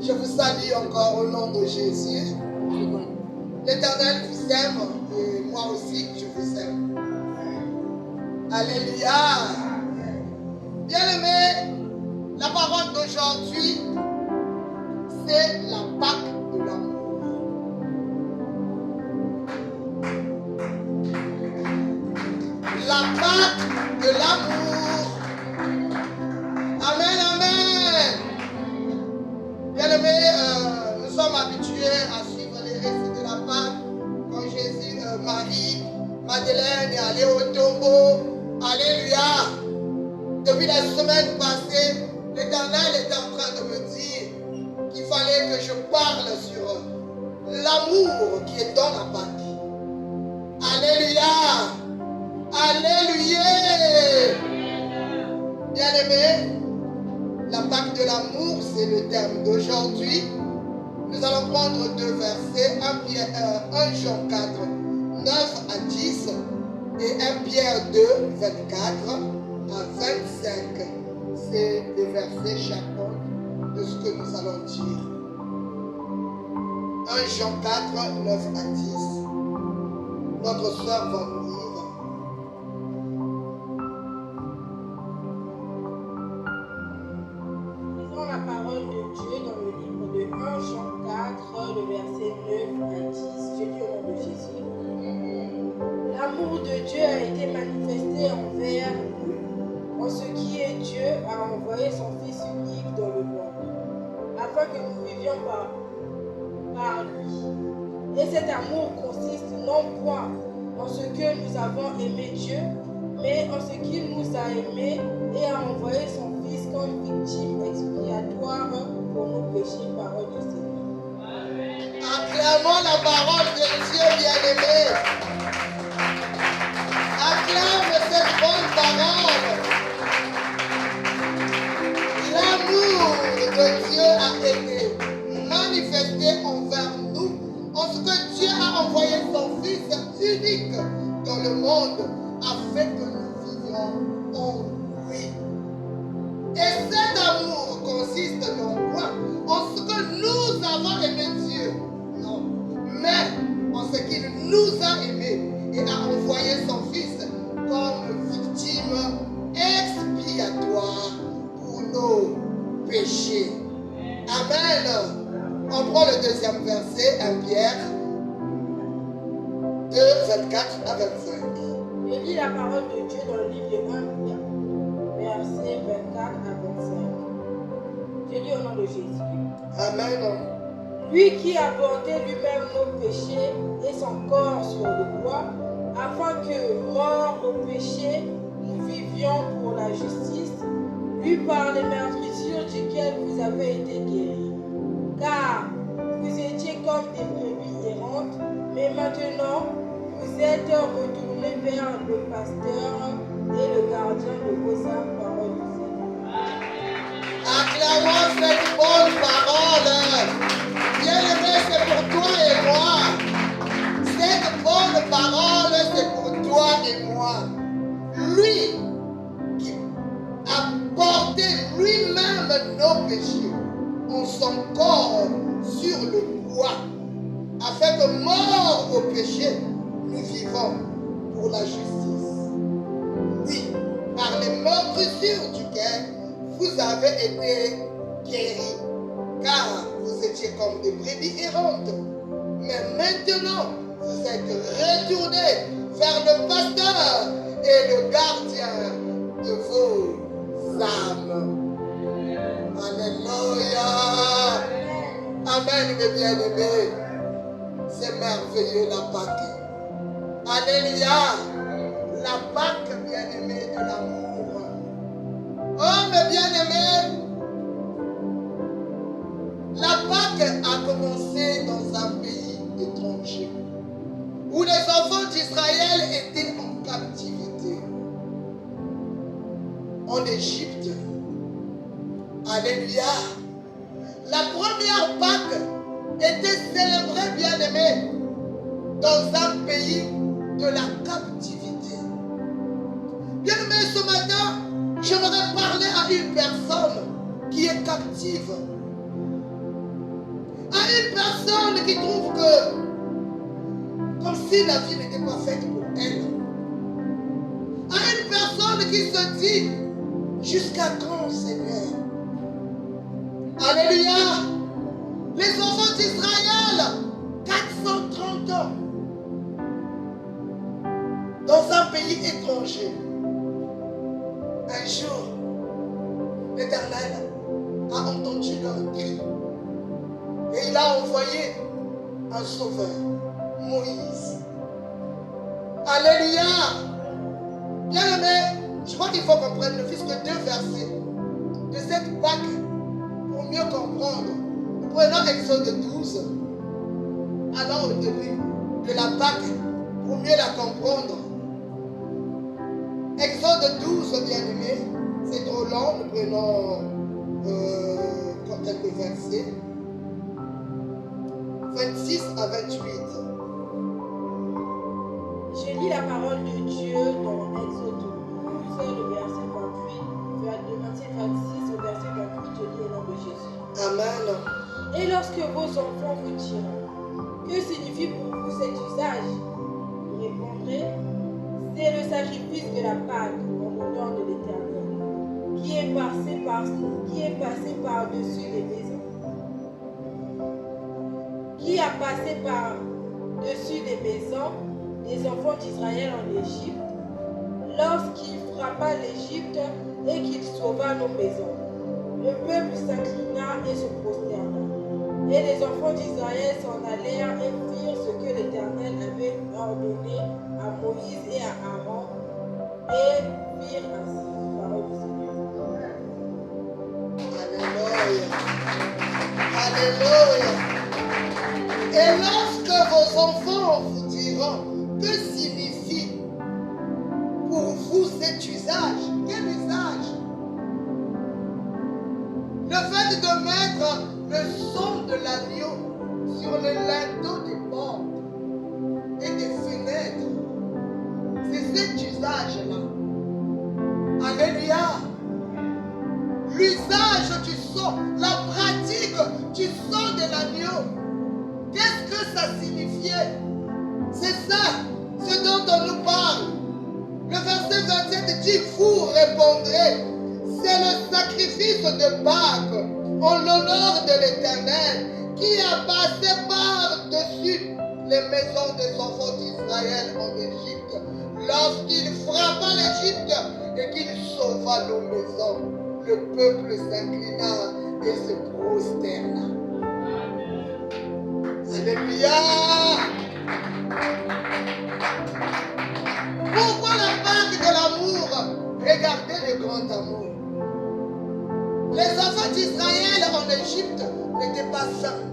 Je vous salue encore au nom de Jésus. L'Éternel vous aime et moi aussi je vous aime. Alléluia. Bien-aimés, la parole d'aujourd'hui, c'est la Pâque de l'amour. La Pâque de l'amour. Amen, amen. Bien-aimés, nous sommes habitués à suivre les récits de la Pâque. Quand Jésus, Marie, Madeleine est allée au tombeau. Alléluia. Depuis la semaine passée, l'Éternel était en train de me dire qu'il fallait que je parle sur l'amour qui est dans la Pâque. Alléluia. Alléluia. Bien-aimés, la Pâque de l'amour, c'est le terme d'aujourd'hui. Nous allons prendre deux versets, 1 Jean 4, 9 à 10 et 1 Pierre 2, 24 à 25. C'est des versets chacun de ce que nous allons dire. 1 Jean 4, 9 à 10. Notre sœur va nous lire. Lisons la parole de Dieu dans le livre de 1 Jean 4, le verset 9 à 10. Je lis au nom de Jésus. L'amour de Dieu a été manifesté envers nous, en ce qui est Dieu a envoyé son Fils unique dans le monde, afin que nous vivions par lui. Et cet amour consiste non point en ce que nous avons aimé Dieu, mais en ce qu'il nous a aimés et a envoyé son Fils comme victime expiatoire pour nos péchés. Parole du Seigneur. Acclamons la parole de Dieu, bien-aimé. Acclame cette bonne parole. L'amour de Dieu a été manifesté envers nous en ce que Dieu a envoyé son Fils unique dans le monde afin que nous vivions en lui. Et cet amour consiste dans quoi? En ce que nous avons aimé Dieu. Non. Mais en ce qu'il nous a aimés et a envoyé son Fils comme victime expiatoire pour nos péchés. Amen. On prend le deuxième verset, 1 Pierre 2, 24 à 25. Je lis la parole de Dieu dans le livre de 1 Pierre, verset 24 à 25. Je lis au nom de Jésus. Amen. Lui qui a porté lui-même nos péchés et son corps sur le bois, afin que, morts au péché, nous vivions pour la justice, lui par les meurtrissures duquel vous avez été guéris. Car vous étiez comme des brebis errantes, mais maintenant vous êtes retournés vers le pasteur et le gardien de vos âmes. Parole du Seigneur. Acclamons cette bonne parole. Bien-aimé, c'est pour toi et moi. Cette bonne parole, c'est pour toi et moi. Lui qui a porté lui-même nos péchés en son corps sur le bois, afin que, morts au péché, nous vivons pour la justice. Oui, par les meurtrissures duquel vous avez été guéris, car vous étiez comme des brebis errantes. Mais maintenant, vous êtes retournés vers le pasteur et le gardien de vos âmes. Alléluia. Amen, mes bien-aimés. C'est merveilleux la Pâque. Alléluia. La Pâque, bien-aimée, de l'amour. Oh, mes bien-aimés, la Pâque a commencé dans un pays étranger où les enfants d'Israël étaient en captivité en Égypte. Alléluia. La première Pâque était célébrée, bien-aimés, dans un pays de la captivité. Bien-aimés, ce matin, j'aimerais parler à une personne qui est captive. une personne qui trouve que, comme si la vie n'était pas faite pour elle. À une personne qui se dit, jusqu'à quand, Seigneur? Alléluia. Les enfants d'Israël, 430 ans, dans un pays étranger. Un jour, l'Éternel a entendu leur cri. Et il a envoyé un sauveur, Moïse. Alléluia. Bien aimé, je crois qu'il faut comprendre ne fût-ce que 2 versets de cette Pâque pour mieux comprendre. Nous prenons Exode 12, allons au début de la Pâque pour mieux la comprendre. Exode 12, bien aimé, c'est trop long, nous prenons quelques versets. 26 à 28. Je lis la parole de Dieu dans Exode 12, le verset 26 au verset 28, je lis au nom de Jésus. Amen. Et lorsque vos enfants vous diront, que signifie pour vous cet usage? Vous répondrez, c'est le sacrifice de la Pâque en l'honneur de l'Éternel, qui est passé par-dessus les maisons. Qui a passé par-dessus les maisons des enfants d'Israël en Égypte, lorsqu'il frappa l'Égypte et qu'il sauva nos maisons. Le peuple s'inclina et se prosterna. Et les enfants d'Israël s'en allèrent et firent ce que l'Éternel avait ordonné à Moïse et à Aaron, et firent ainsi. Parole du Seigneur. Alléluia. Alléluia. Et lorsque vos enfants vous diront, que signifie pour vous cet usage? Quel usage? Le fait de mettre le sang de l'agneau sur le linteau des portes et des fenêtres, c'est cet usage-là. Alléluia. L'usage du sang, la pratique du sang de l'agneau. Qu'est-ce que ça signifiait? C'est ça, ce dont on nous parle. Le verset 27 dit, vous répondrez, c'est le sacrifice de Pâques en l'honneur de l'Éternel qui a passé par-dessus les maisons des enfants d'Israël en Égypte lorsqu'il frappa l'Égypte et qu'il sauva nos maisons. Le peuple s'inclina et se prosterna. Alléluia. Pourquoi la Pâque de l'amour? Regardez le grand amour. Les enfants d'Israël en Égypte n'étaient pas saints.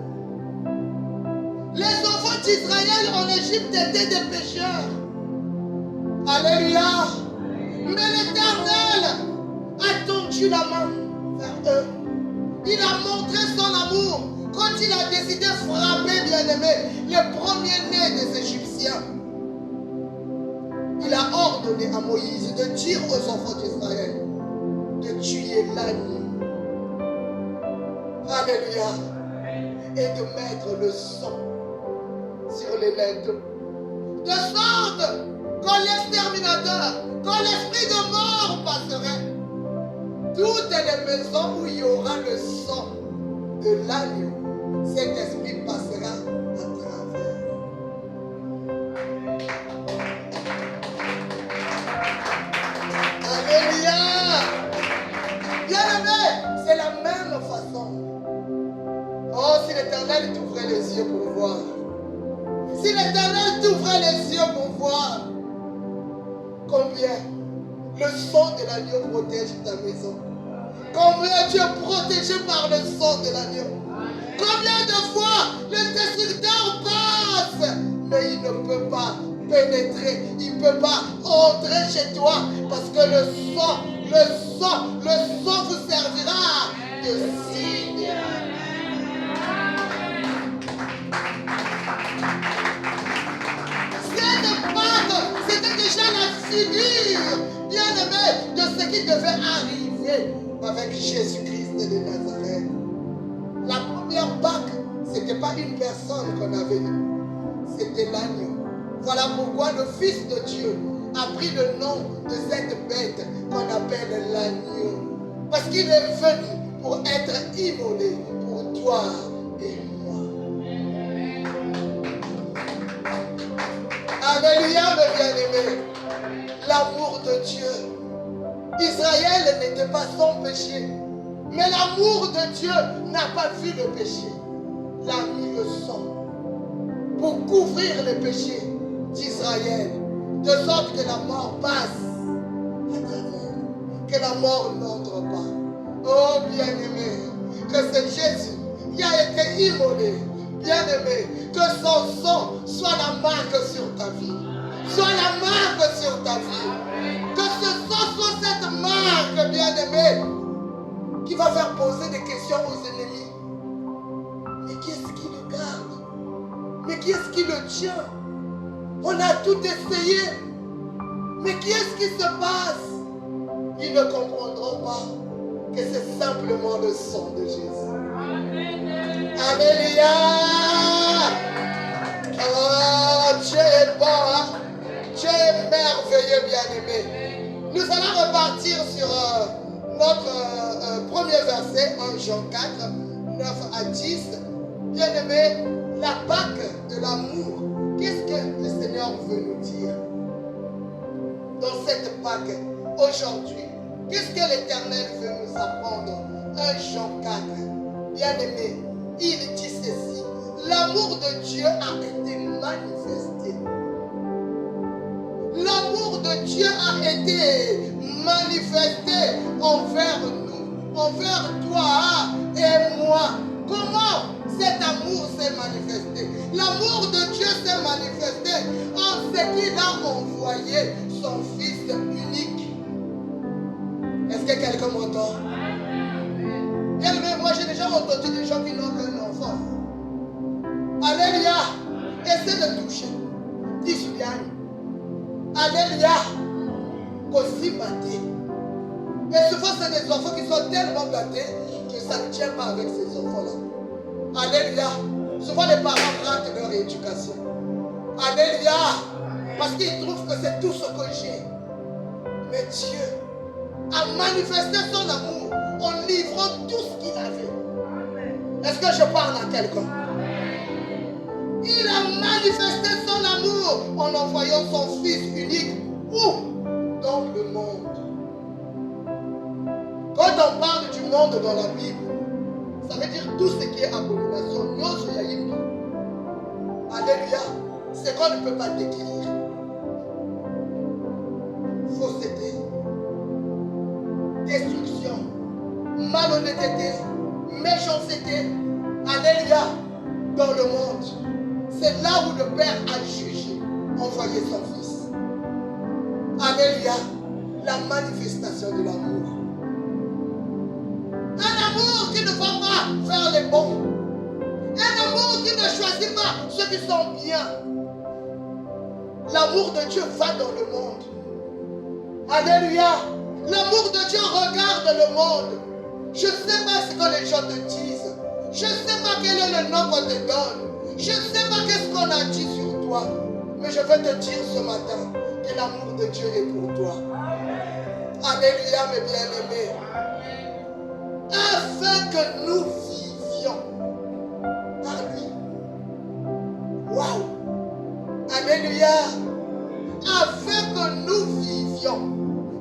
Les enfants d'Israël en Égypte étaient des pécheurs. Alléluia. Mais l'Éternel a tendu la main vers eux. Il a montré son amour quand il a décidé de frapper, bien-aimé, les premiers-nés des Égyptiens. Il a ordonné à Moïse de dire aux enfants d'Israël de tuer l'agneau. Alléluia. Et de mettre le sang sur les linteaux. De sorte quand l'exterminateur, quand l'esprit de mort passerait, toutes les maisons où il y aura le sang de l'agneau, cet esprit passera à travers. Alléluia. Bien-aimé, c'est la même façon. Oh, si l'Éternel t'ouvrait les yeux pour voir. Si l'Éternel t'ouvrait les yeux pour voir combien le sang de l'agneau protège ta maison. Combien tu es protégé par le sang de l'agneau. Combien de fois le destructeur passe, mais il ne peut pas pénétrer, il ne peut pas entrer chez toi parce que le sang vous servira de signe. Cette Pâque, c'était déjà la figure, bien-aimée, de ce qui devait arriver avec Jésus-Christ de Nazareth. La première Pâque, c'était n'était pas une personne qu'on avait eue, c'était l'agneau. Voilà pourquoi le Fils de Dieu a pris le nom de cette bête qu'on appelle l'agneau. Parce qu'il est venu pour être immolé pour toi et moi. Alléluia, mes bien-aimés. L'amour de Dieu. Israël n'était pas sans péché. Mais l'amour de Dieu n'a pas vu le péché. Il a mis le sang pour couvrir les péchés d'Israël. De sorte que la mort passe à travers. Que la mort n'entre pas. Oh bien-aimé, que c'est Jésus qui a été immolé. Bien-aimé, que son sang soit la marque sur ta vie. Soit la marque sur ta vie. Que ce sang soit cette marque, bien-aimé, qui va faire poser des questions aux ennemis. Mais qui est-ce qui le garde? Mais qui est-ce qui le tient? On a tout essayé. Mais qui est-ce qui se passe? Ils ne comprendront pas que c'est simplement le sang de Jésus. Alléluia. Oh, Dieu est bon, hein? Dieu est merveilleux, bien-aimé. Nous allons repartir sur notre premier verset, 1 Jean 4, 9 à 10. Bien-aimé, la Pâque de l'amour. Qu'est-ce que le Seigneur veut nous dire dans cette Pâque aujourd'hui? Qu'est-ce que l'Éternel veut nous apprendre? 1 Jean 4. Bien-aimé, il dit ceci. L'amour de Dieu a été manifesté. L'amour de Dieu a été manifesté envers nous, envers toi et moi. Comment cet amour s'est manifesté? L'amour de Dieu s'est manifesté en ce qu'il a envoyé son Fils unique. Est-ce que quelqu'un m'entend? Bien, mais moi j'ai déjà entendu des gens qui n'ont qu'un enfant. Alléluia. Essaie de toucher. Dis Juliane. Alléluia. Qu'aussi maté. Et souvent c'est des enfants qui sont tellement gâtés que ça ne tient pas avec ces enfants-là. Alléluia. Souvent les parents ratent leur éducation. Alléluia. Parce qu'ils trouvent que c'est tout ce que j'ai. Mais Dieu a manifesté son amour en livrant tout ce qu'il avait. Est-ce que je parle à quelqu'un? Il a manifesté son amour en envoyant son Fils unique. Où? Dans le monde. Quand on parle du monde dans la Bible, ça veut dire tout ce qui est abomination. Alléluia. C'est qu'on ne peut pas décrire. Fausseté, destruction, malhonnêteté, méchanceté. Alléluia. Dans le monde. C'est là où le Père a jugé, envoyé son Fils. Alléluia. La manifestation de l'amour. Un amour qui ne va pas faire les bons. Un amour qui ne choisit pas ceux qui sont bien. L'amour de Dieu va dans le monde. Alléluia. L'amour de Dieu regarde le monde. Je ne sais pas ce que les gens te disent. Je ne sais pas quel est le nom qu'on te donne. Je ne sais pas qu'est-ce qu'on a dit sur toi. Mais je vais te dire ce matin que l'amour de Dieu est pour toi. Alléluia, mes bien-aimés. Afin que nous vivions par lui. Waouh. Alléluia. Afin que nous vivions.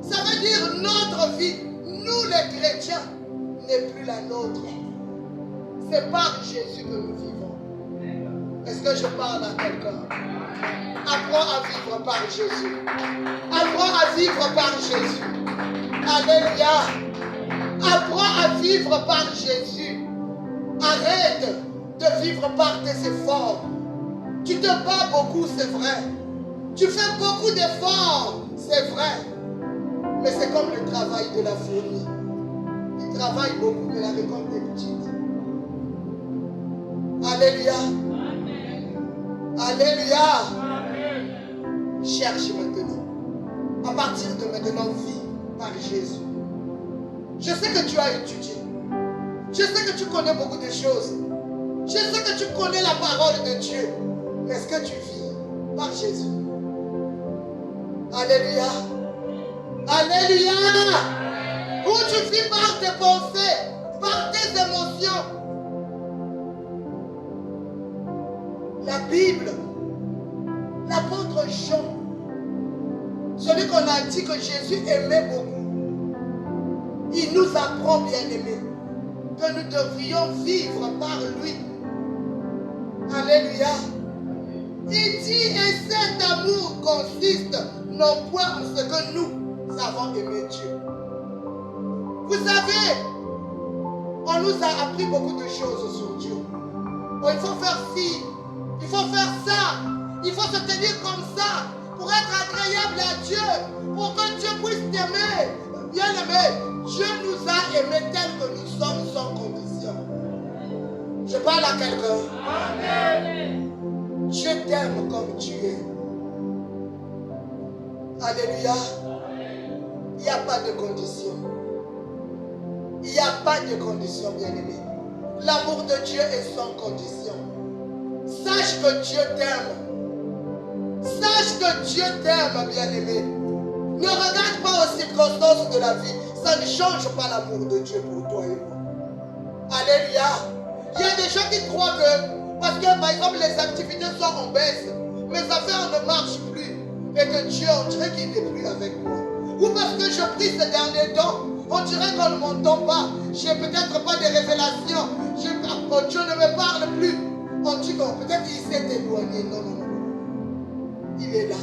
Ça veut dire notre vie, nous les chrétiens, n'est plus la nôtre. C'est par Jésus que nous vivons. Est-ce que je parle à quelqu'un? Apprends à vivre par Jésus. Apprends à vivre par Jésus. Alléluia. Apprends à vivre par Jésus. Arrête de vivre par tes efforts. Tu te bats beaucoup, c'est vrai. Tu fais beaucoup d'efforts, c'est vrai. Mais c'est comme le travail de la fourmi. Il travaille beaucoup, mais la récolte est petite. Alléluia. Alléluia. Cherche maintenant. À partir de maintenant, vis par Jésus. Je sais que tu as étudié. Je sais que tu connais beaucoup de choses. Je sais que tu connais la parole de Dieu. Mais est-ce que tu vis par Jésus? Alléluia. Alléluia. Où tu vis par tes pensées, par tes émotions. La Bible, l'apôtre Jean, celui qu'on a dit que Jésus aimait beaucoup, il nous apprend, bien-aimés, que nous devrions vivre par lui. Alléluia. Il dit, et cet amour consiste non point en ce que nous avons aimé Dieu. Vous savez, on nous a appris beaucoup de choses sur Dieu. Oh, il faut faire ci, il faut faire ça, il faut se tenir comme ça pour être agréable à Dieu, pour que Dieu puisse t'aimer. Bien aimé, Dieu nous a aimés tels que nous sommes sans condition. Je parle à quelqu'un. Amen. Dieu t'aime comme tu es. Alléluia. Il n'y a pas de condition. Il n'y a pas de condition, bien-aimé. L'amour de Dieu est sans condition. Sache que Dieu t'aime. Sache que Dieu t'aime, bien-aimé. Ne regarde pas aux circonstances de la vie. Ça ne change pas l'amour de Dieu pour toi et moi. Alléluia. Il y a des gens qui croient que, parce que par exemple les activités sont en baisse, mes affaires ne marchent plus, et que Dieu, on dirait qu'il n'est plus avec moi. Ou parce que je prie ces derniers temps, on dirait qu'on ne m'entend pas. J'ai peut-être pas de révélations. Dieu ne me parle plus. On dit que peut-être il s'est éloigné. Non, non, non. Il est là.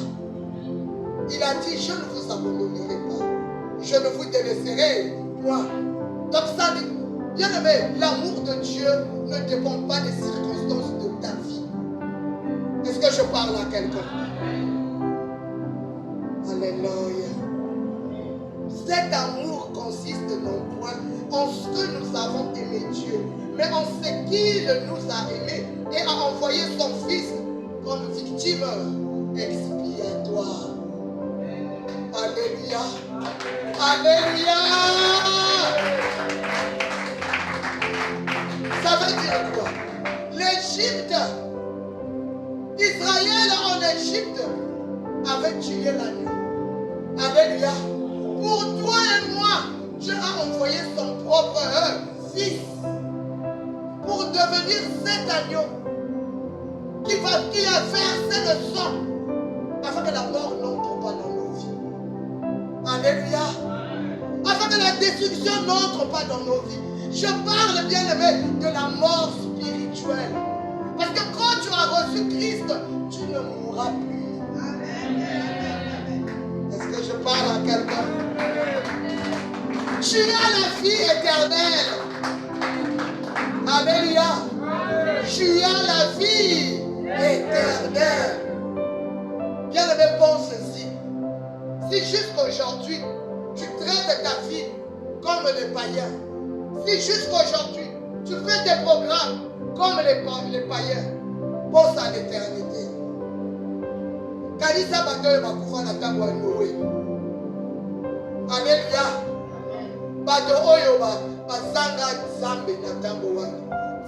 Il a dit, je ne vous abandonnerai pas. Je ne vous délaisserai point. Donc ça dit, bien aimé, l'amour de Dieu ne dépend pas des circonstances de ta vie. Est-ce que je parle à quelqu'un? Alléluia. Cet amour consiste non point en ce que nous avons aimé Dieu, mais en ce qu'il nous a aimés et a envoyé son Fils comme victime expiatoire. Alléluia. Alléluia. Ça veut dire quoi? L'Égypte, Israël en Égypte avait tué l'agneau. Alléluia. Pour toi et moi, Dieu a envoyé son propre Fils pour devenir cet agneau qui a versé le sang afin que la mort n'entre pas dans nos vies. Alléluia. Afin que la destruction n'entre pas dans nos vies. Je parle, bien aimé, de la mort spirituelle. Parce que quand tu as reçu Christ, tu ne mourras plus. Est-ce que je parle à quelqu'un? Tu as la vie éternelle. Alléluia. Tu as la vie éternelle. Bien aimé, pense ceci. Si jusqu'aujourd'hui, tu traites ta vie comme les païens, si jusqu'aujourd'hui, tu fais des programmes comme les païens, pense à l'éternité. Kanisa bato va kufa na tango ya Noé. Alléluia. Bato oyo bazanga Nzambe na tango wana.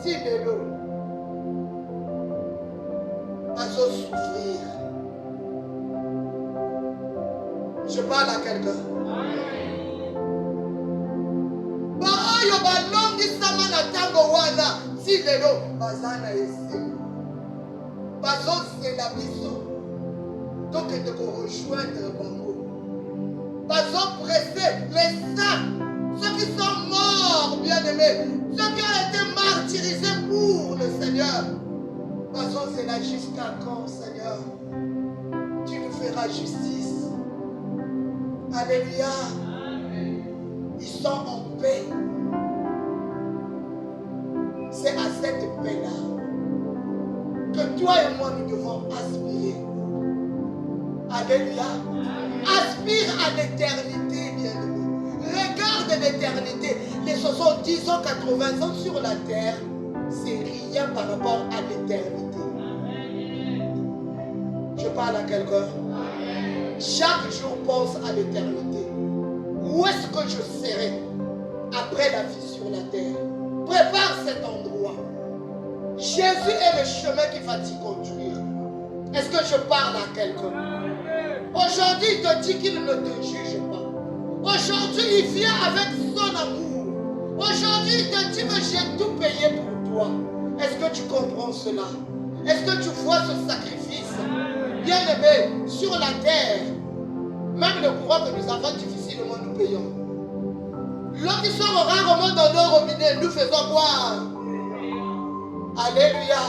Si lelo bazo souffrir. Je parle à quelqu'un. Ba oyo balongisama na tango wana. Si lelo bazana esengo. Bazosela biso. Donc de rejoindre Bango. Bazos pressés, les saints, ceux qui sont morts, bien-aimés, ceux qui ont été martyrisés pour le Seigneur. Bazos c'est là jusqu'à quand, Seigneur? Tu nous feras justice. Alléluia. Ils sont en paix. C'est à cette paix-là que toi et moi nous devons aspirer. Alléluia. Aspire à l'éternité, bien-aimé. Regarde l'éternité. Les 70 ans, 80 ans sur la terre, c'est rien par rapport à l'éternité. Je parle à quelqu'un. Chaque jour pense à l'éternité. Où est-ce que je serai après la vie sur la terre? Prépare cet endroit. Jésus est le chemin qui va t'y conduire. Est-ce que je parle à quelqu'un? Aujourd'hui, il te dit qu'il ne te juge pas. Aujourd'hui, il vient avec son amour. Aujourd'hui, il te dit que j'ai tout payé pour toi. Est-ce que tu comprends cela? Est-ce que tu vois ce sacrifice? Bien-aimé, sur la terre, même le courant que nous avons difficilement, nous payons. L'eau qui sort rarement dans nos robinets, nous faisons quoi? Alléluia.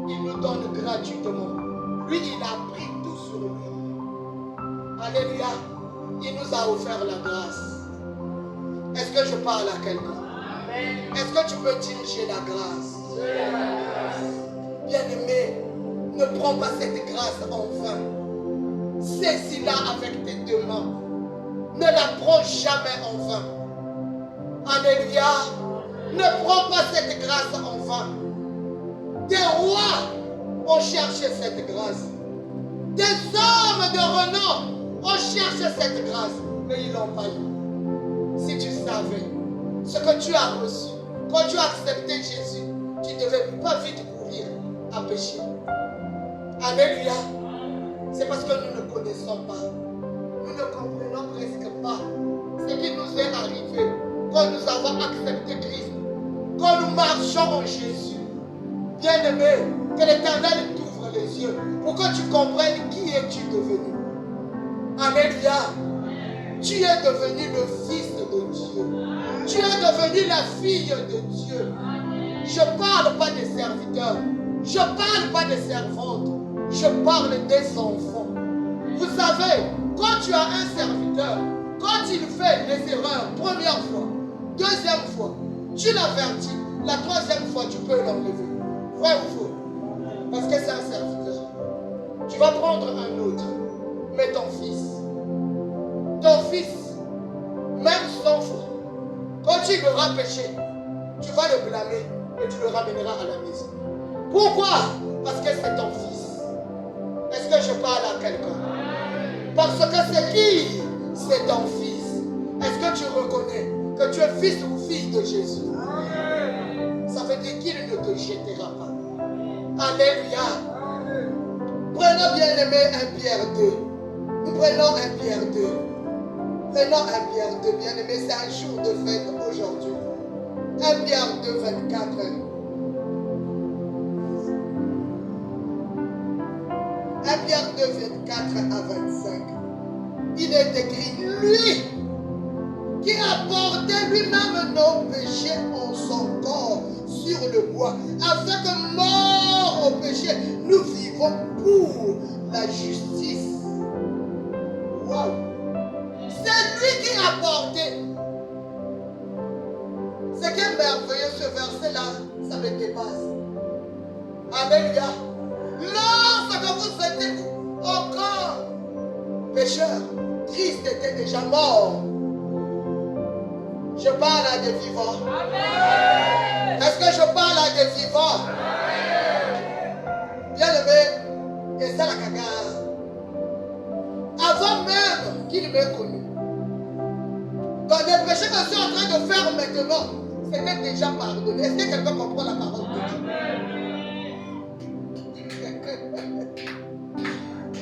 Il nous donne gratuitement. Lui, il a pris tout sur lui. Alléluia. Il nous a offert la grâce. Est-ce que je parle à quelqu'un? Est-ce que tu peux dire j'ai la grâce? Bien-aimé, ne prends pas cette grâce en vain. Saisis-la avec tes deux mains. Ne la prends jamais en vain. Alléluia. Ne prends pas cette grâce en vain. Des rois ont cherché cette grâce. Des hommes de renom ont cherché cette grâce. Mais ils l'ont pas eu. Si tu savais ce que tu as reçu, quand tu as accepté Jésus, tu ne devais pas vite courir à pécher. Alléluia. C'est parce que nous ne connaissons pas. Nous ne comprenons presque pas ce qui nous est arrivé quand nous avons accepté Christ. Quand nous marchons en Jésus. Bien-aimé, que l'Éternel t'ouvre les yeux pour que tu comprennes qui es-tu devenu. Alléluia. Tu es devenu le fils de Dieu. Tu es devenu la fille de Dieu. Je ne parle pas des serviteurs. Je ne parle pas des servantes. Je parle des enfants. Vous savez, quand tu as un serviteur, quand il fait des erreurs, première fois, deuxième fois, tu l'avertis. La troisième fois, tu peux l'enlever. Vrai ou faux? Parce que c'est un serviteur. Tu vas prendre un autre. Mais ton fils, même 100 fois, quand il aura péché, tu vas le blâmer et tu le ramèneras à la maison. Pourquoi? Parce que c'est ton fils. Est-ce que je parle à quelqu'un? Parce que c'est qui? C'est ton fils. Est-ce que tu reconnais que tu es fils ou fille de Jésus? Ça veut dire qu'il ne te jettera pas. Alléluia. Prenons bien aimé 1 Pierre 2. Nous prenons 1 Pierre 2. Prenons 1 Pierre 2, bien aimé. C'est un jour de fête aujourd'hui. 1 Pierre 2, 24. 1 Pierre 2, 24 à 25. Il est écrit, lui qui a porté lui-même nos péchés en son corps sur le bois, afin que mort au péché, nous vivons pour la justice. Wow! C'est lui qui a porté. C'est quel merveilleux ce verset-là, ça me dépasse. Alléluia. Lorsque vous étiez encore pécheurs, Christ était déjà mort. Je parle à des vivants. Amen. Est-ce que je parle à des vivants? Amen. Bien aimé, et ça la caca. Avant même qu'il m'ait connu, dans les péchés que je suis en train de faire maintenant, c'était déjà pardonné. Est-ce que quelqu'un comprend la parole de Dieu?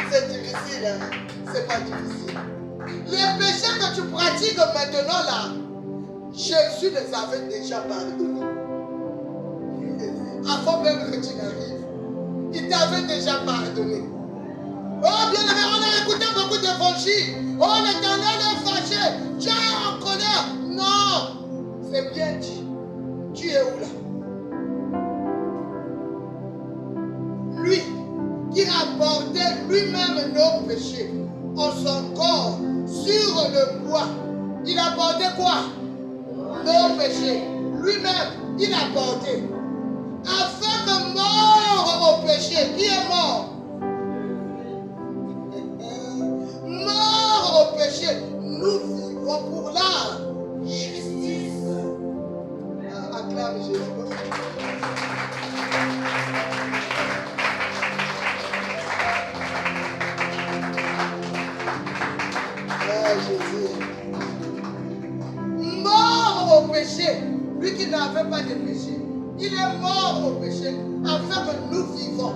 C'est difficile, hein? C'est pas difficile. Les péchés que tu pratiques maintenant là, Jésus les avait déjà pardonnés. Avant même que tu n'arrives, il t'avait déjà pardonné. Oh bien aimé, on a écouté beaucoup d'évangiles. Oh l'Éternel est fâché, Dieu est en colère. Non, c'est bien dit. Tu es où là? Lui qui a porté lui-même nos péchés en son corps sur le bois. Il a porté quoi? Nos péchés. Lui-même, il a porté. Afin que mort au péché, qui est mort? Mort au péché, nous vivons pour la justice. Acclame Jésus. Jésus. Mort au péché, lui qui n'avait pas de péché, Il est mort au péché afin que nous vivons.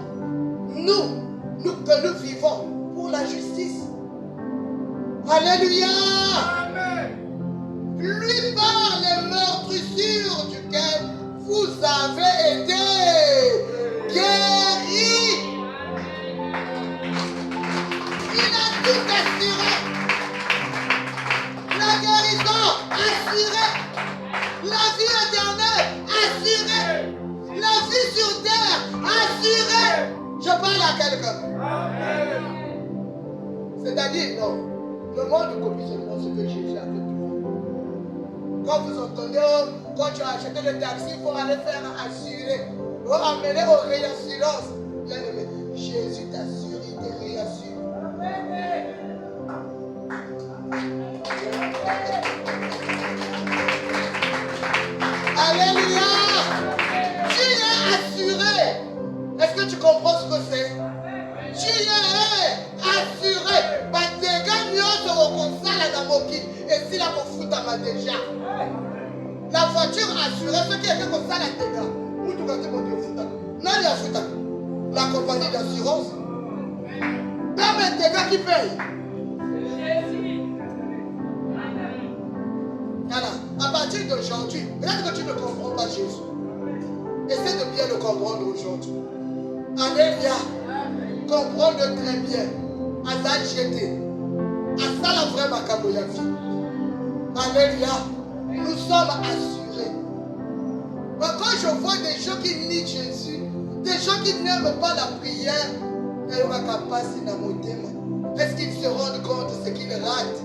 Que nous vivons pour la justice. Alléluia. Amen. Lui par les meurtrissures duquel vous avez été guéris. Il a tout assuré. La guérison assurée. La vie éternelle assurée. La vie sur terre assurée. Je parle à quelqu'un. Amen. C'est-à-dire, non. Le monde copie seulement ce que Jésus a fait pour vous. Quand vous entendez, quand tu as acheté le taxi, il faut aller faire assurer. Il faut amener aux réassurances. Bien aimé, Jésus t'assure, il te réassure. Alléluia. Tu es assuré. Est-ce que tu comprends ce que c'est? Tu es assuré. Et si la confuta m'a déjà. La voiture assurée, ce qui est comme ça la dégâts. Où tu vas te monter au futa? Non, il y a futa. La compagnie d'assurance. Dans mes dégâts qui payent. Voilà. À partir d'aujourd'hui, peut-être que tu ne comprends pas Jésus. Essaie de bien le comprendre aujourd'hui. Alléluia. Comprends-le très bien. Azal jeté. À ça la vraie macaboya vie. Alléluia. Nous sommes assurés. Mais quand je vois des gens qui nient Jésus, des gens qui n'aiment pas la prière, est-ce qu'ils se rendent compte de ce qu'ils ratent?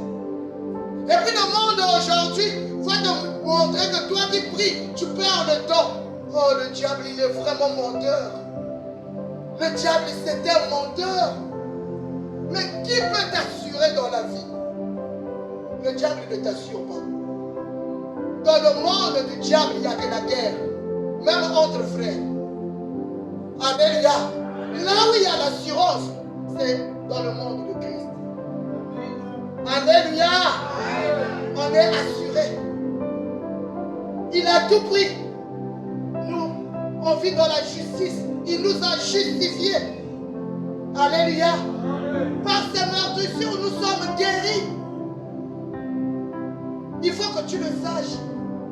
Et puis le monde aujourd'hui va te montrer que toi qui pries, tu perds le temps. Oh, le diable, il est vraiment menteur. Le diable, c'est un menteur. Mais qui peut t'assurer dans la vie? Le diable ne t'assure pas. Dans le monde du diable, il n'y a que la guerre. Même entre frères. Alléluia. Là où il y a l'assurance, c'est dans le monde de Christ. Alléluia. On est assuré. Il a tout pris. Nous, on vit dans la justice. Il nous a justifiés. Alléluia. Par ses meurtrissures, nous sommes guéris. Il faut que tu le saches.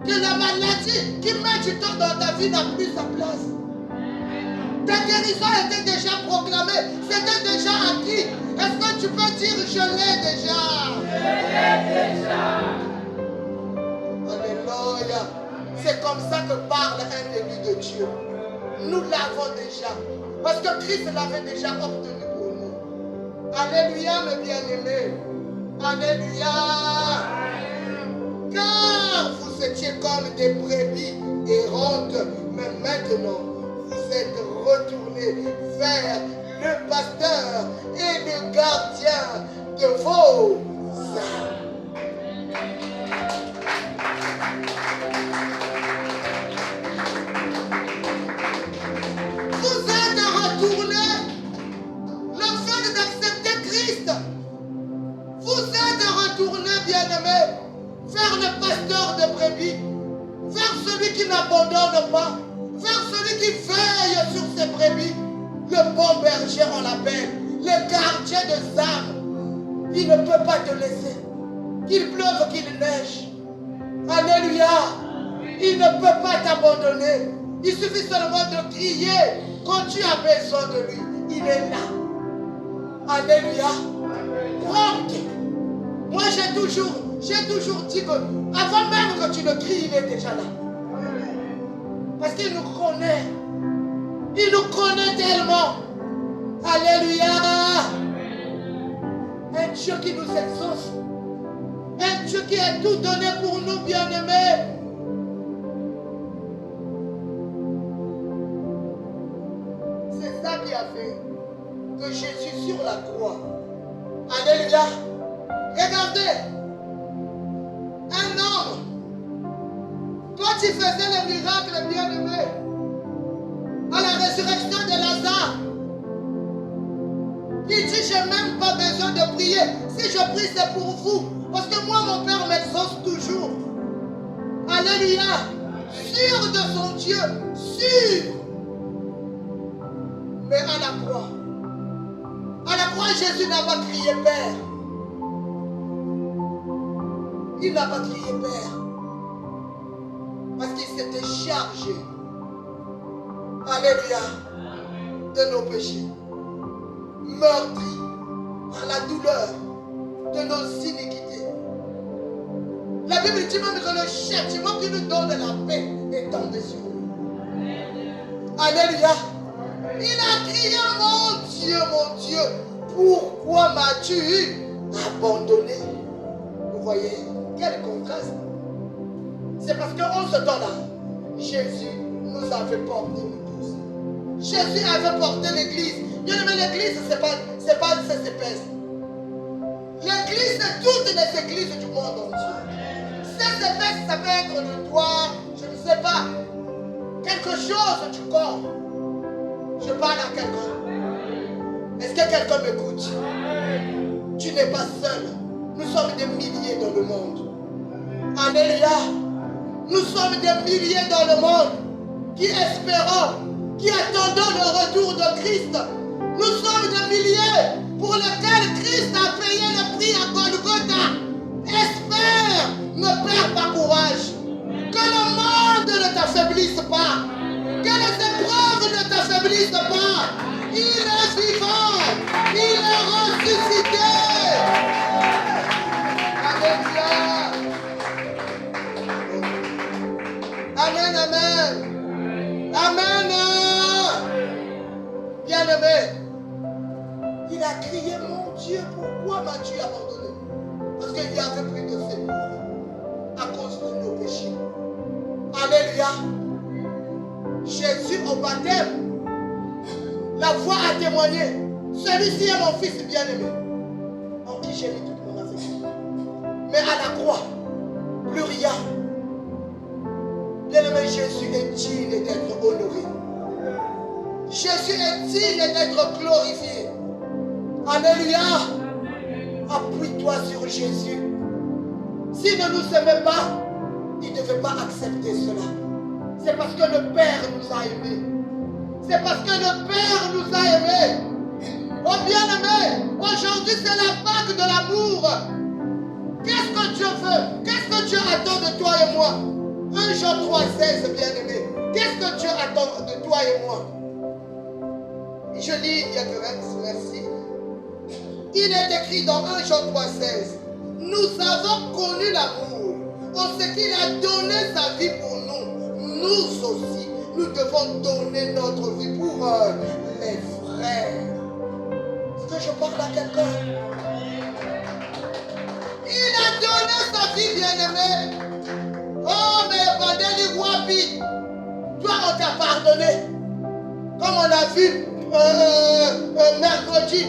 Que la maladie qui met du temps dans ta vie n'a plus sa place. Ta guérison était déjà proclamée. C'était déjà acquis. Est-ce que tu peux dire je l'ai déjà? Je l'ai déjà. Alléluia. C'est comme ça que parle un élu de Dieu. Nous l'avons déjà. Parce que Christ l'avait déjà obtenu pour nous. Alléluia, mes bien-aimés. Alléluia. Car vous étiez comme des brebis errantes, mais maintenant vous êtes retournés vers le pasteur et le gardien de vos âmes. Vous êtes retournés. Le fait d'accepter Christ, vous êtes retournés, bien-aimés, vers le pasteur de brebis, vers celui qui n'abandonne pas, vers celui qui veille sur ses brebis. Le bon berger, on l'appelle, le gardien des âmes. Il ne peut pas te laisser, qu'il pleuve, qu'il neige. Alléluia. Il ne peut pas t'abandonner. Il suffit seulement de crier quand tu as besoin de lui. Il est là. Alléluia. Prompt. Moi j'ai toujours dit que avant même que tu le cries, il est déjà là. Parce qu'il nous connaît. Il nous connaît tellement. Alléluia. Un Dieu qui nous exauce. Un Dieu qui a tout donné pour nous, bien-aimés. C'est ça qui a fait que Jésus sur la croix. Alléluia. Regardez. Un homme. Quand il faisait le miracle, bien-aimé, à la résurrection de Lazare, il dit, j'ai même pas besoin de prier. Si je prie, c'est pour vous. Parce que moi, mon Père m'exauce toujours. Alléluia. sûr de son Dieu, sûr. Mais à la croix, Jésus n'a pas crié Père. Il n'a pas crié Père. Parce qu'il s'était chargé. Alléluia. De nos péchés. Meurtri par la douleur de nos iniquités. La Bible dit même que le châtiment qui nous donne la paix est tombé sur nous. Alléluia. Il a crié, mon Dieu, pourquoi m'as-tu abandonné? Vous voyez, quel contraste. C'est parce qu'en ce temps-là, Jésus nous avait porté nous tous. Jésus avait porté l'église. Bien aimé, l'église, c'est pas ces épaisse. L'église, c'est toutes les églises du monde entier. Ces épaisse, ça peut être le doigt, je ne sais pas, quelque chose du corps. Je parle à quelqu'un. Est-ce que quelqu'un m'écoute? Tu n'es pas seul. Nous sommes des milliers dans le monde. Alléluia. Nous sommes des milliers dans le monde qui espérons, qui attendons le retour de Christ. Nous sommes des milliers pour lesquels Christ a payé le prix à Golgotha. Espère, ne perds pas courage. Que le monde ne t'affaiblisse pas. Que les épreuves ne t'affaiblissent pas. Il est vivant. Il est ressuscité. Alléluia. Amen, amen. Amen. Bien-aimé, il a crié, mon Dieu, pourquoi m'as-tu abandonné? Parce qu'il y avait plus de secours à cause de nos péchés. Alléluia. Jésus au baptême, la voix a témoigné. Celui-ci est mon fils bien-aimé, en qui j'ai mis toute mon affection. Mais à la croix, plus rien. Bien-aimé, Jésus est digne d'être honoré. Jésus est digne d'être glorifié. Alléluia. Appuie-toi sur Jésus. S'il ne nous aimait pas, il ne devait pas accepter cela. C'est parce que le Père nous a aimés. C'est parce que le Père nous a aimés. Oh bien-aimé, aujourd'hui c'est la Pâque de l'amour. Qu'est-ce que Dieu veut? Qu'est-ce que Dieu attend de toi et moi? 1 Jean 3,16, bien-aimé. Qu'est-ce que Dieu attend de toi et moi? Je lis, merci. Il est écrit dans 1 Jean 3,16. Nous avons connu l'amour en ce qu'il a donné sa vie pour nous. Nous aussi, nous devons donner notre vie pour les frères. Est-ce que je parle à quelqu'un? Il a donné sa vie, bien-aimé. Oh, mais Bandeli Wapi, toi, on t'a pardonné. Comme on a vu mercredi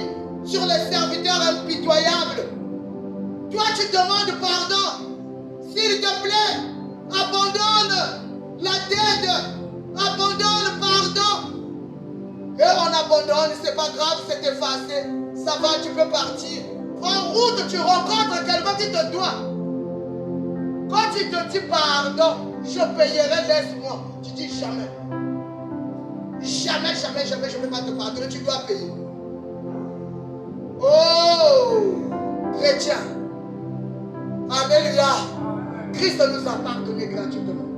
sur les serviteurs impitoyables. Toi, tu demandes pardon. S'il te plaît, abandonne la dette. Abandonne, pardon. Et on abandonne, c'est pas grave, c'est effacé. Ça va, tu peux partir. En route, tu rencontres quelqu'un qui te doit. Quand tu te dis pardon, je payerai, laisse-moi. Tu dis jamais. Jamais, je ne vais pas te pardonner, tu dois payer. Oh, chrétien. Alléluia. Christ nous a pardonné gratuitement.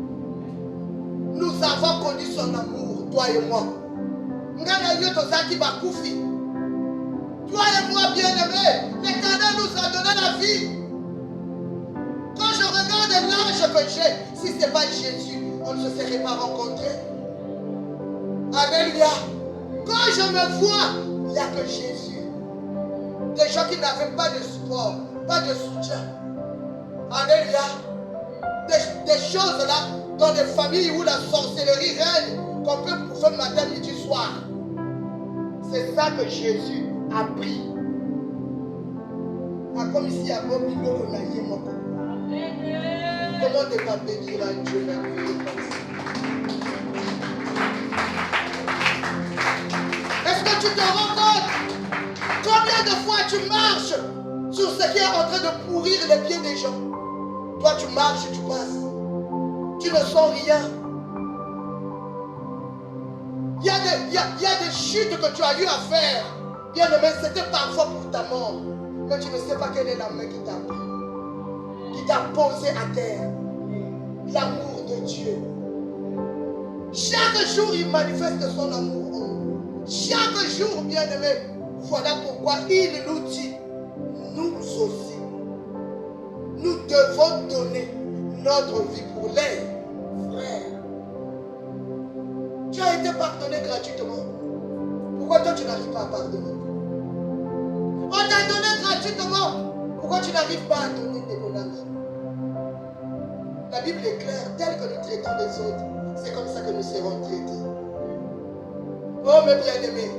Nous avons connu son amour, toi et moi. Toi et moi, bien-aimés, l'Éternel nous a donné la vie. Quand je regarde l'âge que j'ai, si ce n'est pas Jésus, on ne se serait pas rencontrés. Alléluia. Quand je me vois, il n'y a que Jésus. Des gens qui n'avaient pas de support, pas de soutien. Alléluia. Des choses là, dans des familles où la sorcellerie règne, qu'on peut bouffer matin, midi, soir. C'est ça que Jésus a pris. Comme ici à Bobino, on a yé mon. Comment ne pas bénir un Dieu merveilleux comme ça? Est-ce que tu te rends compte? Combien de fois tu marches sur ce qui est en train de pourrir les pieds des gens? Toi tu marches, tu passes. Tu ne sens rien. Il y a des chutes que tu as eu à faire. Bien aimé, c'était parfois pour ta mort. Mais tu ne sais pas quelle est la main qui t'a pris, qui t'a posé à terre. L'amour de Dieu. Chaque jour, il manifeste son amour en nous. Chaque jour, bien aimé, voilà pourquoi il nous dit, nous aussi, nous devons donner notre vie pour les frères. Tu as été pardonné gratuitement. Pourquoi toi tu n'arrives pas à pardonner? On t'a donné gratuitement. Pourquoi tu n'arrives pas à donner tes bonhommes? La Bible est claire, tel que nous traitons les autres, c'est comme ça que nous serons traités. Oh mes bien-aimés,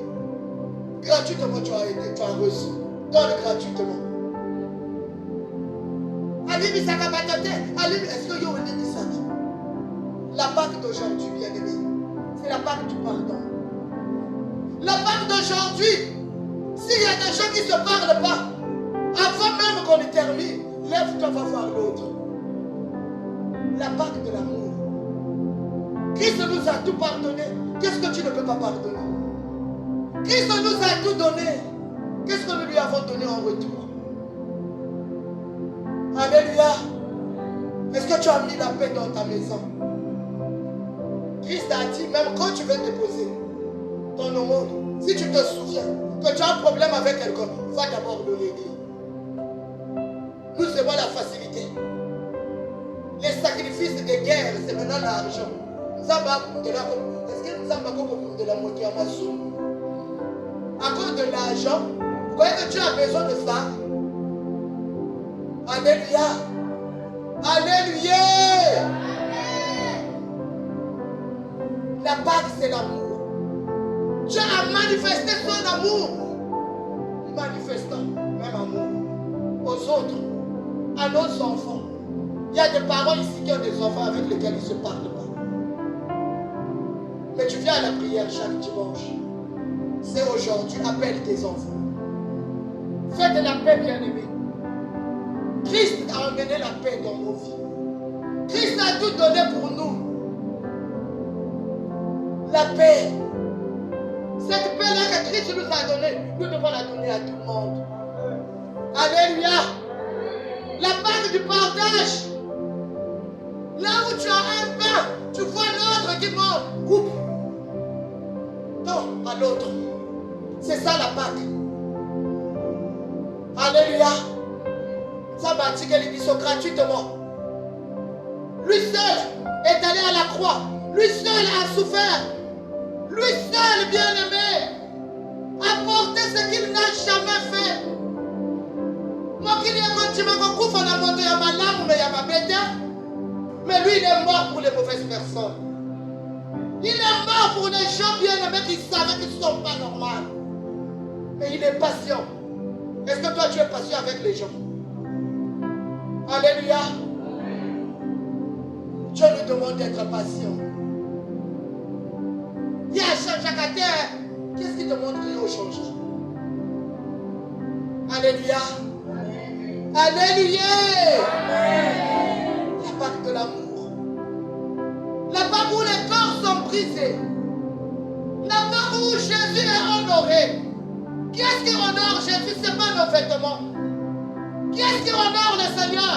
gratuitement tu as reçu. Donne gratuitement. Alibi Sakabatote, Alibi, est-ce que yo Alibi Saka? La Pâque d'aujourd'hui, bien-aimé, c'est la Pâque du pardon. La Pâque d'aujourd'hui, s'il y a des gens qui ne se parlent pas, avant même qu'on les termine, lève-toi, va voir l'autre. La Pâque de l'amour. Christ nous a tout pardonné. Qu'est-ce que tu ne peux pas pardonner? Christ nous a tout donné. Qu'est-ce que nous lui avons donné en retour? Alléluia. Est-ce que tu as mis la paix dans ta maison? Christ a dit, même quand tu veux déposer ton aumône, si tu te souviens que tu as un problème avec quelqu'un, va d'abord le régler. Nous avons la facilité. Les sacrifices de guerre, c'est maintenant l'argent. Est-ce que nous avons de la moitié à Massou? À cause de l'argent, vous voyez que tu as besoin de ça. Alléluia. Alléluia. La Pâque, c'est l'amour. Dieu a manifesté son amour. Manifestant même amour aux autres, à nos enfants. Il y a des parents ici qui ont des enfants avec lesquels ils ne se parlent pas. Mais tu viens à la prière chaque dimanche. C'est aujourd'hui, appelle tes enfants. Fais de la paix, bien-aimé. Christ a emmené la paix dans nos vies. Christ a tout donné pour nous. La paix. Cette paix-là que Christ nous a donnée, nous devons la donner à tout le monde. Alléluia. La Pâque du partage. Là où tu as un pain, tu vois l'autre qui mange. Coupe. Non, à l'autre. C'est ça la Pâque. Alléluia. Ça m'a dit que les sont gratuitement. Lui seul est allé à la croix. Lui seul a souffert. Lui seul, bien-aimé, a porté ce qu'il n'a jamais fait. Moi qui lui ai continué à couper la moto, il y a ma lame, mais il y a ma bête. Mais lui, il est mort pour les mauvaises personnes. Il est mort pour les gens bien-aimés qui savaient qu'ils ne sont pas normaux. Mais il est patient. Est-ce que toi, tu es patient avec les gens? Alléluia. Dieu nous demande d'être patient. Il y a chaque terre. Qu'est-ce qui demande de nous changer? Alléluia. Alléluia. La Pâque de l'amour. La Pâque où les corps sont brisés. La Pâque où Jésus est honoré. Qui est-ce qui honore Jésus? Ce n'est pas nos vêtements. Qui est-ce qui honore le Seigneur?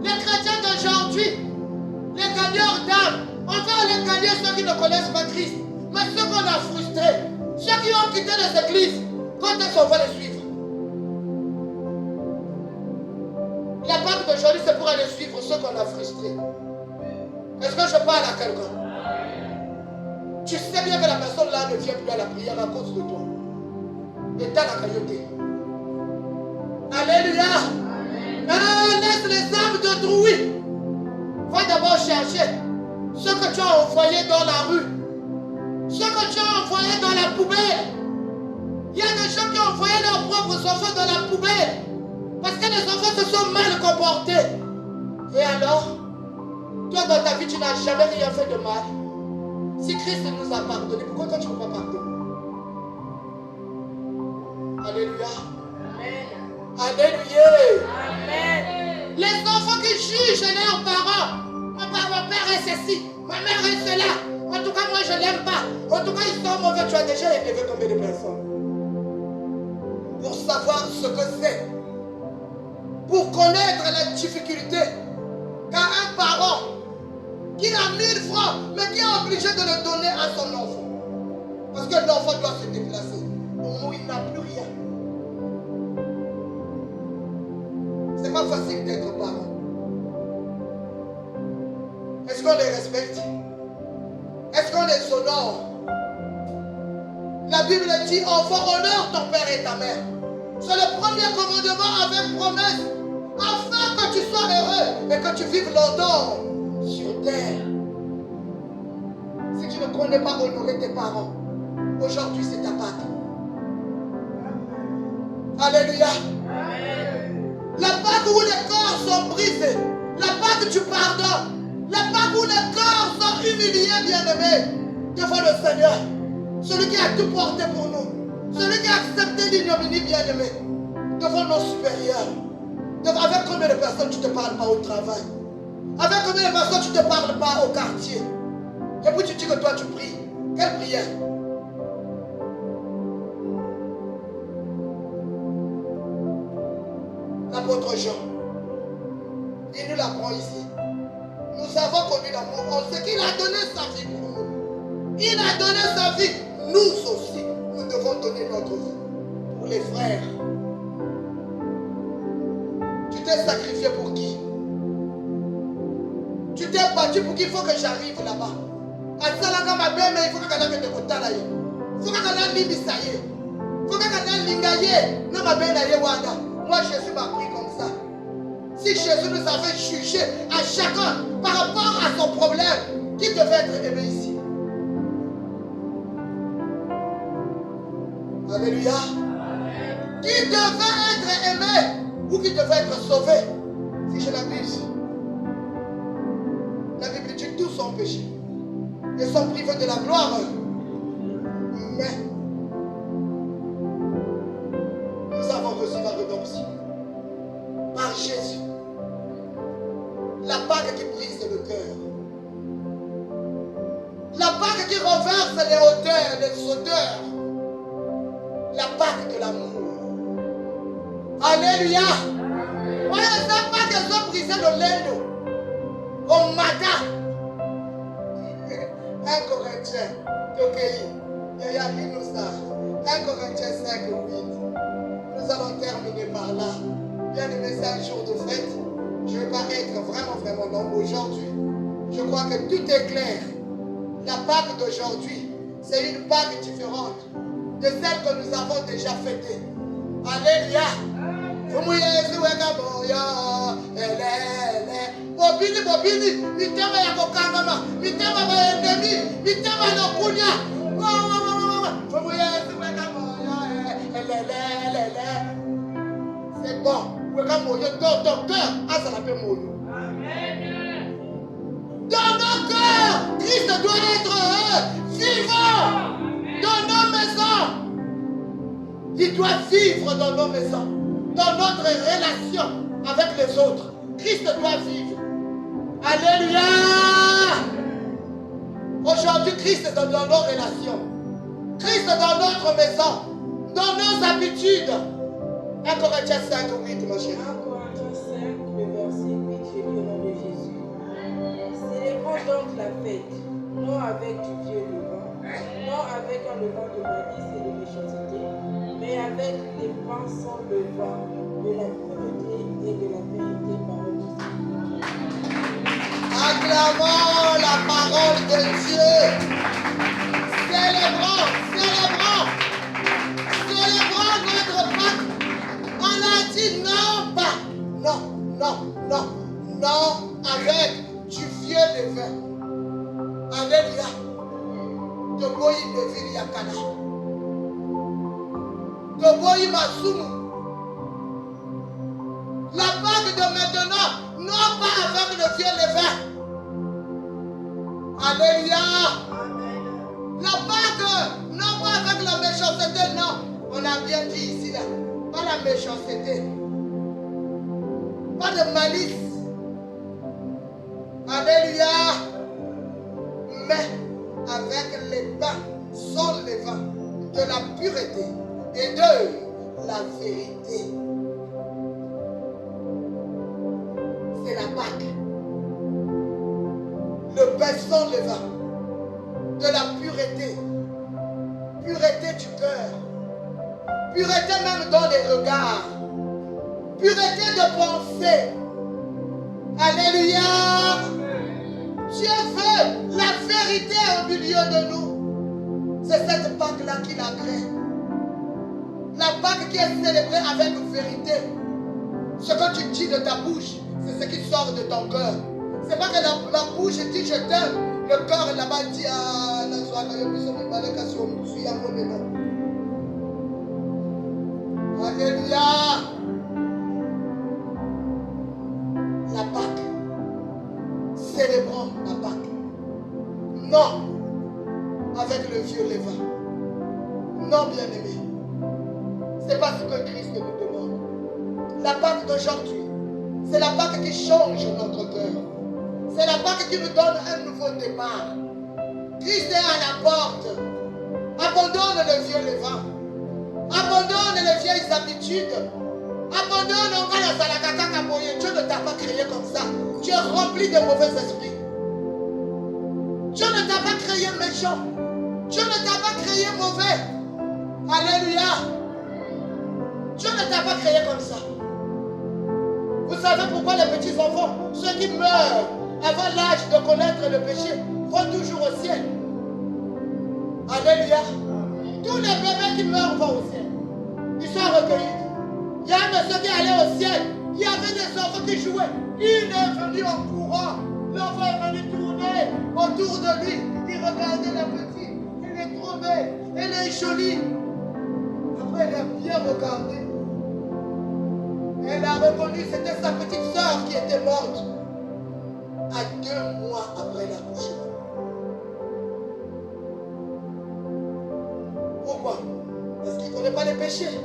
Les chrétiens d'aujourd'hui, les gagneurs d'âme. On va les gagner ceux qui ne connaissent pas Christ. Mais ceux qu'on a frustrés, ceux qui ont quitté les églises, quand est-ce qu'on va les suivre? La Pâque d'aujourd'hui, c'est pour aller suivre ceux qu'on a frustrés. Est-ce que je parle à quelqu'un? Tu sais bien que la personne là ne vient plus à la prière à cause de toi. Et t'as la cailloté. Alléluia. Laisse les âmes de trouille. Va d'abord chercher ce que tu as envoyé dans la rue. Ce que tu as envoyé dans la poubelle. Il y a des gens qui ont envoyé leurs propres enfants dans la poubelle. Parce que les enfants se sont mal comportés. Et alors, toi dans ta vie, tu n'as jamais rien fait de mal. Si Christ nous a pardonné, pourquoi toi tu ne peux pas pardonner? Alléluia. Amen. Alléluia. Amen. Les enfants qui jugent leurs parents. Mon père est ceci, ma mère est cela. En tout cas, moi, je ne l'aime pas. En tout cas, ils sont mauvais. Tu as déjà élevé combien de personnes pour savoir ce que c'est, pour connaître la difficulté qu'a un parent qui a 1000 francs, mais qui est obligé de le donner à son enfant. Parce que l'enfant doit se déplacer. Au moins, il n'a plus rien. C'est pas facile d'être parent. Est-ce qu'on les respecte? Est-ce qu'on les honore? La Bible dit, enfant, honore ton père et ta mère. C'est le premier commandement avec promesse, afin que tu sois heureux et que tu vives longtemps sur terre. Si tu ne connais pas honorer tes parents, aujourd'hui c'est ta Pâque. Alléluia. La Pâque où les corps sont brisés, la Pâque du pardon, la Pâque où les corps sont humiliés, bien-aimés, devant le Seigneur. Celui qui a tout porté pour nous, celui qui a accepté l'ignominie, bien-aimé, devant nos supérieurs. Avec combien de personnes tu ne te parles pas au travail? Avec combien de personnes tu ne te parles pas au quartier? Et puis tu dis que toi tu pries. Quelle prière? L'apôtre Jean, il nous l'apprend ici. Nous avons connu l'amour. On sait qu'il a donné sa vie pour nous. Il a donné sa vie. Nous aussi, nous devons donner notre vie pour les frères. Tu t'es sacrifié pour qui? Tu t'es battu pour qui? Il faut que j'arrive là-bas. Il faut que moi Jésus m'a pris comme ça. Si Jésus nous avait jugé à chacun par rapport à son problème, qui devait être aimé ici? Alléluia. Qui devait être aimé ou qui devait être sauvé? Si je l'abuse. La Bible dit tous ont péché et sont privés de la gloire. Mais nous avons reçu la rédemption par Jésus. La Pâque qui brise le cœur. La Pâque qui renverse les hauteurs, les odeurs. La Pâque de l'amour. Alléluia. Voilà, ça pas qu'ils ont brisé le lendo. Au matin. 1 Corinthiens. Ok. Il y a nous ça. 1 Corinthiens 5, 8. Nous allons terminer par là. Bien aimé, c'est un jour de fête. Je ne vais pas être vraiment long aujourd'hui. Je crois que tout est clair. La Pâque d'aujourd'hui, c'est une Pâque différente de celle que nous avons déjà fêtée. Alléluia. Bobini, mitema ya kokangama, mitema ya endemi, mitema ya kunya. C'est bon. Docteur, ça l'appelle Moyo. Dans nos cœurs, Christ doit être vivant dans nos maisons. Il doit vivre dans nos maisons, dans notre relation avec les autres. Christ doit vivre. Alléluia. Aujourd'hui, Christ est dans nos relations. Christ est dans notre maison, dans nos habitudes. 1 Corinthiens 5, 8, ma chère. 1 Corinthiens 5, le verset 8, je lis au nom de Jésus. Célébrons donc la fête, non avec du vieux levain, non avec un levain de malice et de méchanceté, mais avec des pains sans levain, de la pureté et de la vérité par le Christ. Acclamons la parole de Dieu. Célébrons notre Pâque. On a dit non pas. Non avec du vieux levain. Alléluia. De boyi de viri yakana. De boyi masumu. La Pâque de maintenant, non pas avec le vieux levain. Alléluia. La Pâque, non pas avec la méchanceté, non. On a bien dit ici, là. Pas la méchanceté. Pas de malice. Alléluia. la pureté. Et 2, la vérité. C'est la Pâque. Le pain sans levain. De la pureté. Pureté du cœur. Pureté même dans les regards. Pureté de pensée. Alléluia. Dieu veut la vérité au milieu de nous. C'est cette Pâque-là qu'il agrée. La Pâque qui est célébrée avec vérité. Ce que tu dis de ta bouche, c'est ce qui sort de ton cœur. C'est pas que la bouche dit je t'aime, le cœur là-bas dit ah la joie que je suis malade que je suis à mon nom. Alléluia. La Pâque. Célébrons la Pâque. Non avec le vieux levain. Non, bien-aimé. C'est pas ce que Christ nous demande. La Pâque d'aujourd'hui, c'est la Pâque qui change notre cœur. C'est la Pâque qui nous donne un nouveau départ. Christ est à la porte. Abandonne le vieux levain. Abandonne les vieilles habitudes. Abandonne la salakaka moyen. Dieu ne t'a pas créé comme ça. Tu es rempli de mauvais esprits. Dieu ne t'a pas créé méchant. Dieu ne t'a pas créé mauvais. Alléluia. Dieu ne t'a pas créé comme ça. Vous savez pourquoi les petits enfants, ceux qui meurent avant l'âge de connaître le péché, vont toujours au ciel? Alléluia. Tous les bébés qui meurent vont au ciel. Ils sont recueillis. Il y a un de ceux qui allait au ciel. Il y avait des enfants qui jouaient. Il est venu en courant. L'enfant est venu tourner autour de lui. Il regardait la petite. Elle est trop belle. Elle est jolie. Après, elle a bien regardé. Elle a reconnu que c'était sa petite soeur qui était morte à 2 mois après l'accouchement. Pourquoi? Parce qu'il ne connaît pas les péchés.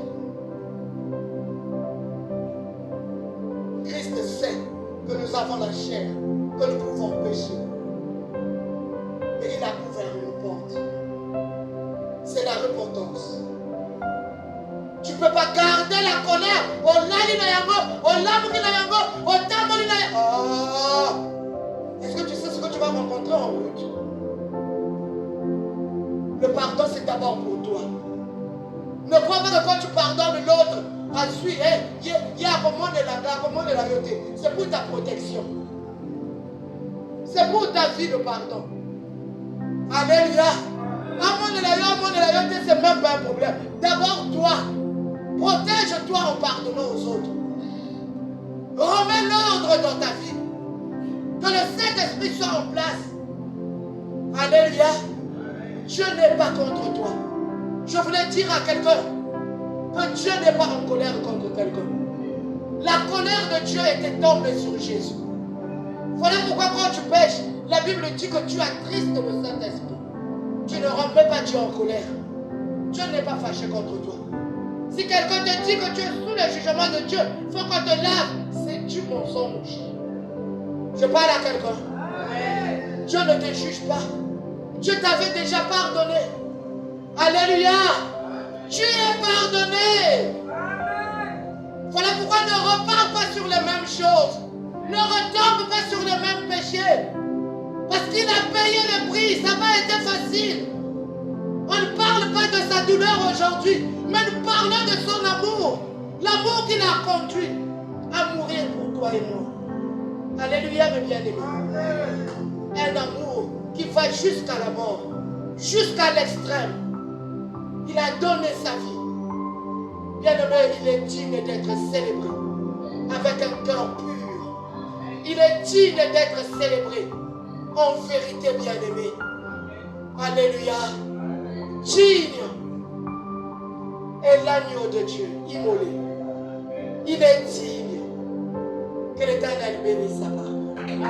Christ sait que nous avons la chair, que nous pouvons pécher. Mais il a ouvert une porte. C'est la repentance. Tu ne peux pas garder la colère. Est-ce que tu sais ce que tu vas rencontrer en route? Le pardon, c'est d'abord pour toi. Ne crois pas que quand tu pardonnes l'autre, ensuite, il y a comment de la vérité. C'est pour ta protection. C'est pour ta vie le pardon. Alléluia. C'est même pas un problème. D'abord toi. Protège-toi en pardonnant aux autres. Remets l'ordre dans ta vie. Que le Saint-Esprit soit en place. Alléluia. Dieu n'est pas contre toi. Je voulais dire à quelqu'un que Dieu n'est pas en colère contre quelqu'un. La colère de Dieu était tombée sur Jésus. Voilà pourquoi quand tu pêches, la Bible dit que tu attristes le Saint-Esprit. Tu ne remets pas Dieu en colère. Dieu n'est pas fâché contre toi. Si quelqu'un te dit que tu es sous le jugement de Dieu, il faut qu'on te lave. C'est du mensonge. Je parle à quelqu'un. Dieu ne te juge pas. Dieu t'avait déjà pardonné. Alléluia. Tu es pardonné. Voilà pourquoi ne repars pas sur les mêmes choses. Ne retombe pas sur les mêmes péchés. Parce qu'il a payé le prix. Ça n'a pas été facile. On ne parle pas de sa douleur aujourd'hui, mais nous parlons de son amour. L'amour qui l'a conduit à mourir pour toi et moi. Alléluia, mes bien-aimés. Un amour qui va jusqu'à la mort, jusqu'à l'extrême. Il a donné sa vie. Bien-aimé, il est digne d'être célébré avec un cœur pur. Il est digne d'être célébré en vérité, bien-aimé. Alléluia. Digne est l'agneau de Dieu immolé. Il est digne. Que l'Éternel bénisse sa parole. Amen.